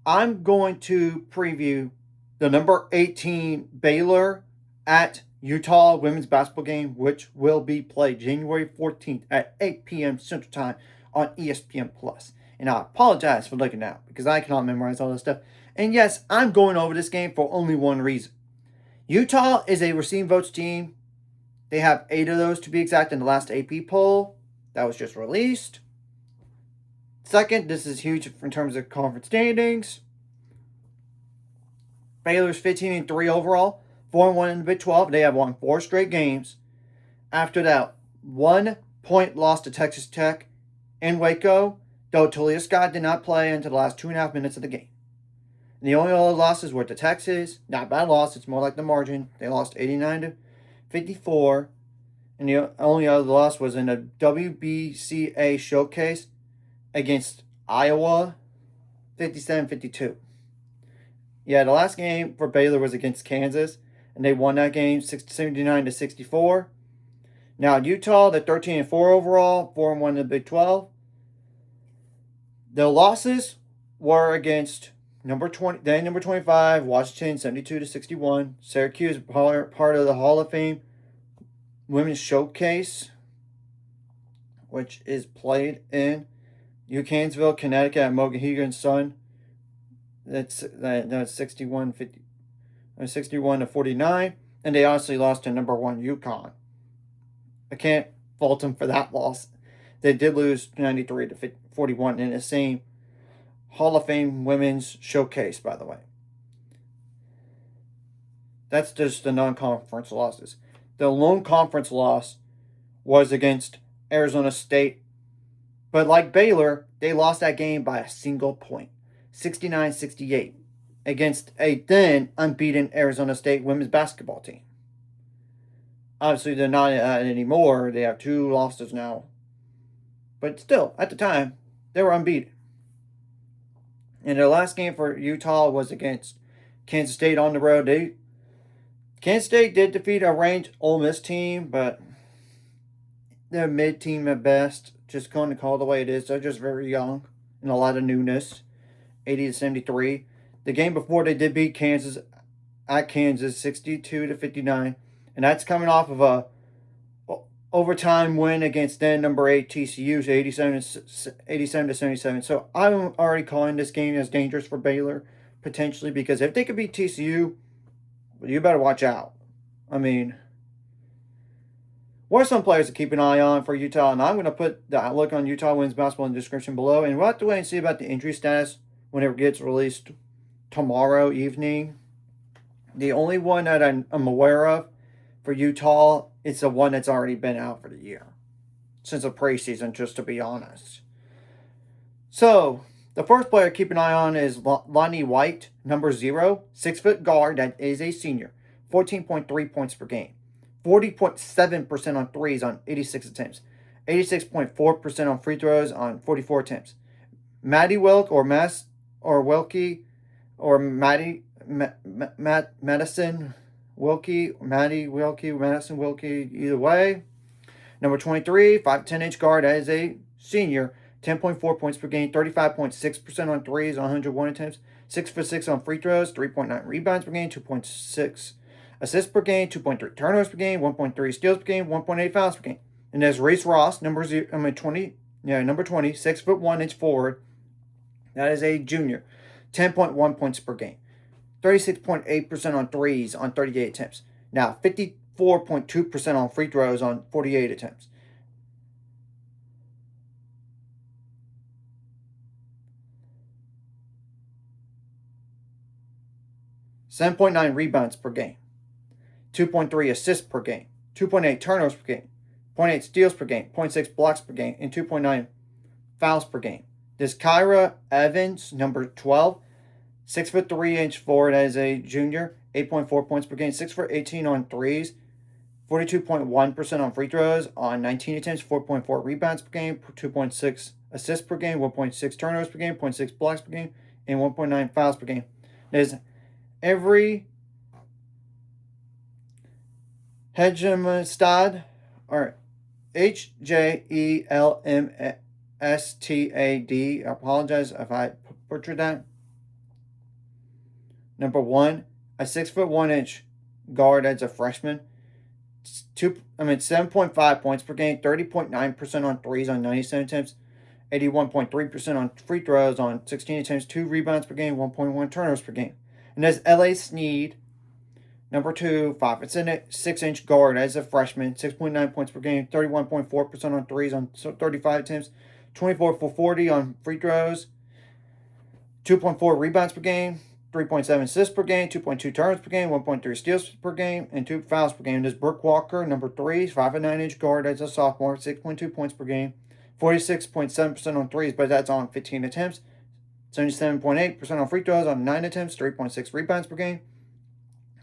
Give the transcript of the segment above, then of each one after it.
I'm going to preview the number 18 Baylor at Utah women's basketball game, which will be played January 14th at 8 p.m. Central Time on ESPN+. And I apologize for looking out because I cannot memorize all this stuff. And yes, I'm going over this game for only one reason. Utah is a receiving votes team. They have 8 of those to be exact in the last AP poll that was just released. Second, this is huge in terms of conference standings. Baylor's 15-3 overall, 4-1 in the Big 12. They have won 4 straight games. After that, 1-point loss to Texas Tech in Waco, though Talia Scott did not play until the last 2.5 minutes of the game. And the only other losses were to Texas. Not a bad loss. It's more like the margin. They lost 89-54. And the only other loss was in a WBCA showcase against Iowa, 57-52. Yeah, the last game for Baylor was against Kansas, and they won that game 79-64. Now, Utah, they're 13-4 overall, 4-1 in the Big 12. The losses were against number 25, Washington, 72-61. Syracuse, part of the Hall of Fame Women's Showcase, which is played in Ucansville, Connecticut, at Mohegan Sun. That's 61-49, and they honestly lost to number 1 UConn. I can't fault them for that loss. They did lose 93-41 in the same Hall of Fame Women's Showcase, by the way. That's just the non-conference losses. The lone conference loss was against Arizona State. But like Baylor, they lost that game by a single point, 69-68, against a then unbeaten Arizona State women's basketball team. Obviously, they're not anymore. They have 2 losses now. But still, at the time, they were unbeaten. And their last game for Utah was against Kansas State on the road. Kansas State did defeat a ranked Ole Miss team, but they're mid-team at best. Just going to call it the way it is. They're just very young and a lot of newness. 80-73. The game before, they did beat Kansas at Kansas 62-59, and that's coming off of a overtime win against then number 8 TCU, 87-77. So I'm already calling this game as dangerous for Baylor potentially, because if they could beat TCU, you better watch out. I mean, what are some players to keep an eye on for Utah? And I'm going to put the outlook on Utah women's basketball in the description below. And we'll have to wait and see about the injury status whenever it gets released tomorrow evening. The only one that I'm aware of for Utah, it's the one that's already been out for the year. Since the preseason, just to be honest. So, the first player to keep an eye on is Lonnie White, number 0, 6-foot guard that is a senior. 14.3 points per game. 40.7% on threes on 86 attempts. 86.4% on free throws on 44 attempts. Maddie Wilk or Wilkie or Madison Wilkie, Madison Wilkie, either way. Number 23, 5'10" guard as a senior. 10.4 points per game, 35.6% on threes on 101 attempts, 6'6" on free throws, 3.9 rebounds per game, 2.6 assists per game, 2.3 turnovers per game, 1.3 steals per game, 1.8 fouls per game. And there's Reese Ross, number 20, 6'1" forward. That is a junior, 10.1 points per game, 36.8% on threes on 38 attempts. Now 54.2% on free throws on 48 attempts. 7.9 rebounds per game, 2.3 assists per game, 2.8 turnovers per game, 0.8 steals per game, 0.6 blocks per game, and 2.9 fouls per game. This Kyra Evans, number 12, 6'3" forward as a junior, 8.4 points per game, 6'18" on threes, 42.1% on free throws on 19 attempts, 4.4 rebounds per game, 2.6 assists per game, 1.6 turnovers per game, 0.6 blocks per game, and 1.9 fouls per game. There's every Hegemstad, or HJELMSTAD. I apologize if I butchered that. Number 1, a 6'1" guard as a freshman. 7.5 points per game, 30.9% on threes on 97 attempts, 81.3% on free throws on 16 attempts, 2 rebounds per game, 1.1 turnovers per game. And there's L.A. Sneed, number 2, 5'6" guard as a freshman, 6.9 points per game, 31.4% on threes on 35 attempts, 24 for 40 on free throws, 2.4 rebounds per game, 3.7 assists per game, 2.2 turnovers per game, 1.3 steals per game, and 2 fouls per game. There's Brooke Walker, number 3, 5'9" guard as a sophomore, 6.2 points per game, 46.7% on threes, but that's on 15 attempts, 77.8% on free throws on 9 attempts, 3.6 rebounds per game,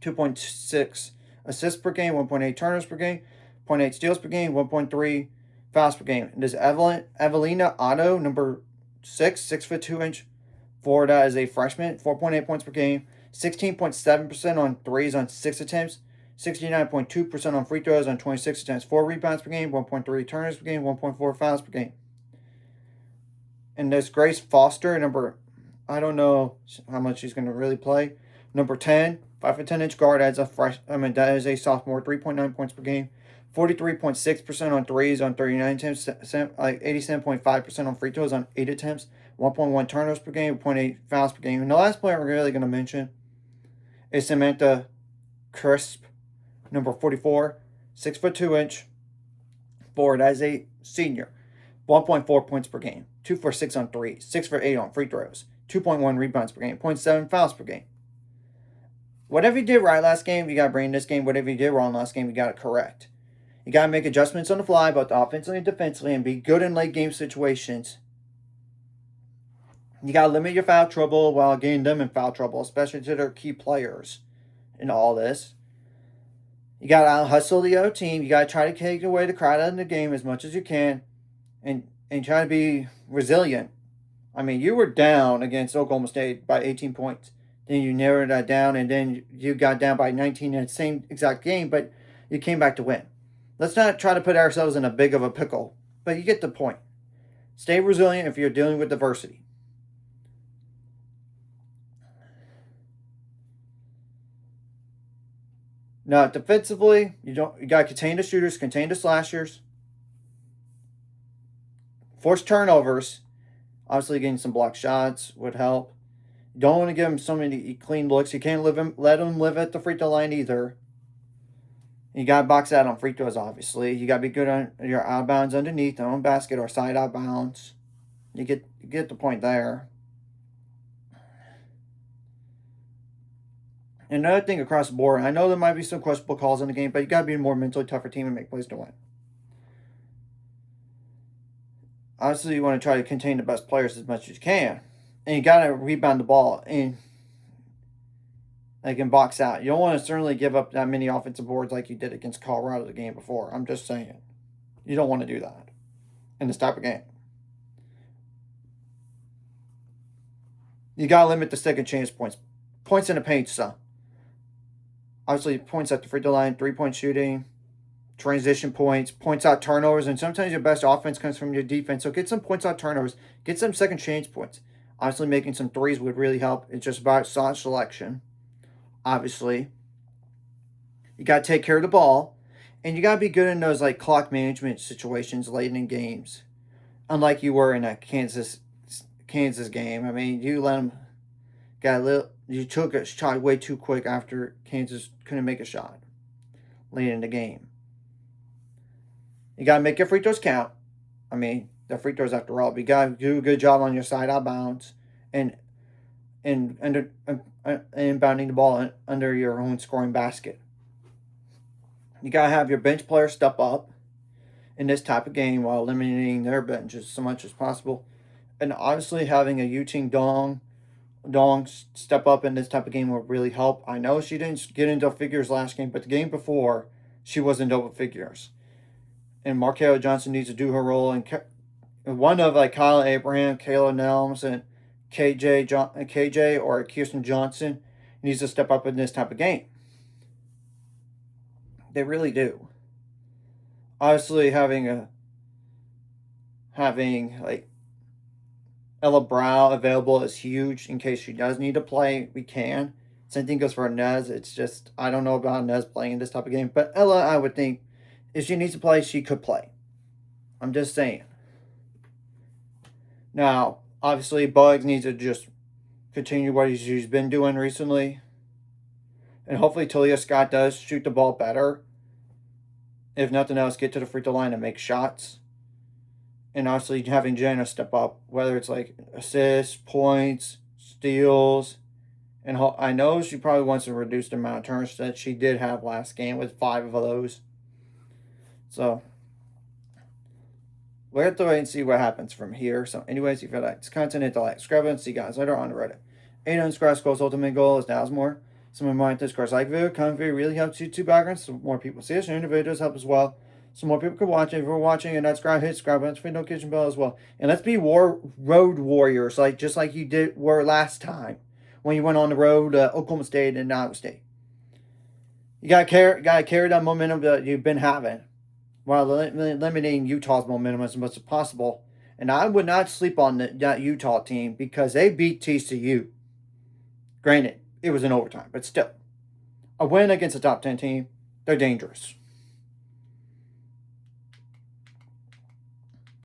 2.6 assists per game, 1.8 turnovers per game, 0.8 steals per game, 1.3 fouls per game. And there's Evelina Otto, number 6, 6'2" Florida as a freshman, 4.8 points per game, 16.7% on threes on 6 attempts, 69.2% on free throws on 26 attempts, 4 rebounds per game, 1.3 turnovers per game, 1.4 fouls per game. And there's Grace Foster, I don't know how much she's going to really play. Number 10, 5'10" guard as that is a sophomore, 3.9 points per game, 43.6% on threes on 39 attempts, 87.5% on free throws on 8 attempts, 1.1 turnovers per game, 0.8 fouls per game. And the last player we're really going to mention is Samantha Crisp, number 44, 6'2" forward as a senior, 1.4 points per game, 2 for 6 on threes, 6 for 8 on free throws, 2.1 rebounds per game, 0.7 fouls per game. Whatever you did right last game, you got to bring this game. Whatever you did wrong last game, you got to correct. You got to make adjustments on the fly, both offensively and defensively, and be good in late game situations. You got to limit your foul trouble while getting them in foul trouble, especially to their key players in all this. You got to out-hustle the other team. You got to try to take away the crowd out of the game as much as you can and try to be resilient. I mean, you were down against Oklahoma State by 18 points. Then you narrowed that down, and then you got down by 19 in the same exact game, but you came back to win. Let's not try to put ourselves in a big of a pickle, but you get the point. Stay resilient if you're dealing with adversity. Now, defensively, you got to contain the shooters, contain the slashers, force turnovers. Obviously, getting some block shots would help. You don't want to give them so many clean looks. You can't let them live at the free throw line either. You got to box out on free throws, obviously. You got to be good on your outbounds underneath, their own basket or side outbounds. You get the point there. Another thing across the board, I know there might be some questionable calls in the game, but you got to be a more mentally tougher team and make plays to win. Obviously, you want to try to contain the best players as much as you can. And you got to rebound the ball and they can box out. You don't want to certainly give up that many offensive boards like you did against Colorado the game before. I'm just saying. You don't want to do that in this type of game. You got to limit the second chance points. Points in the paint, so. Obviously, points at the free throw line, 3-point shooting, transition points, points out turnovers, and sometimes your best offense comes from your defense. So get some points out turnovers. Get some second chance points. Obviously, making some threes would really help. It's just about shot selection. Obviously, you got to take care of the ball, and you got to be good in those like clock management situations late in games. Unlike you were in that Kansas game. I mean, you let them you took a shot way too quick after Kansas couldn't make a shot late in the game. You got to make your free throws count. I mean, the free throws after all. But you got to do a good job on your side out bounds and inbounding the ball under your own scoring basket. You got to have your bench players step up in this type of game while eliminating their benches so much as possible. And honestly, having a Yu-Ting Dong step up in this type of game will really help. I know she didn't get into figures last game, but the game before, she was in double figures. And Markelle Johnson needs to do her role. And one of like Kyle Abraham, Kayla Nelms, and KJ or Kirsten Johnson needs to step up in this type of game. They really do. Obviously, having like Ella Brow available is huge in case she does need to play. We can. Same thing goes for Nez. It's just, I don't know about Nez playing in this type of game. But Ella, I would think, if she needs to play, she could play. I'm just saying. Now, obviously, Bugs needs to just continue what he's been doing recently. And hopefully Talia Scott does shoot the ball better. If nothing else, get to the free throw line and make shots. And obviously having Jenna step up, whether it's like assists, points, steals. And I know she probably wants to reduce the amount of turns that she did have last game with 5 of those. So we'll have to wait and see what happens from here. So anyways, if you like this content, hit the like, subscribe, and see you guys later on the Reddit. 8 unscribed scrolls ultimate goal is Nasmore. Some of my discourse like video, comment video really helps YouTube backgrounds so more people see us, and the videos help as well. So more people can watch it. If you're watching and not subscribe, hit subscribe button, hit the notification bell as well. And let's be road warriors, just like you were last time when you went on the road to Oklahoma State and Iowa State. You gotta carry that momentum that you've been having while eliminating Utah's momentum as much as possible. And I would not sleep on that Utah team because they beat TCU. Granted, it was in overtime, but still, a win against a top 10 team, they're dangerous.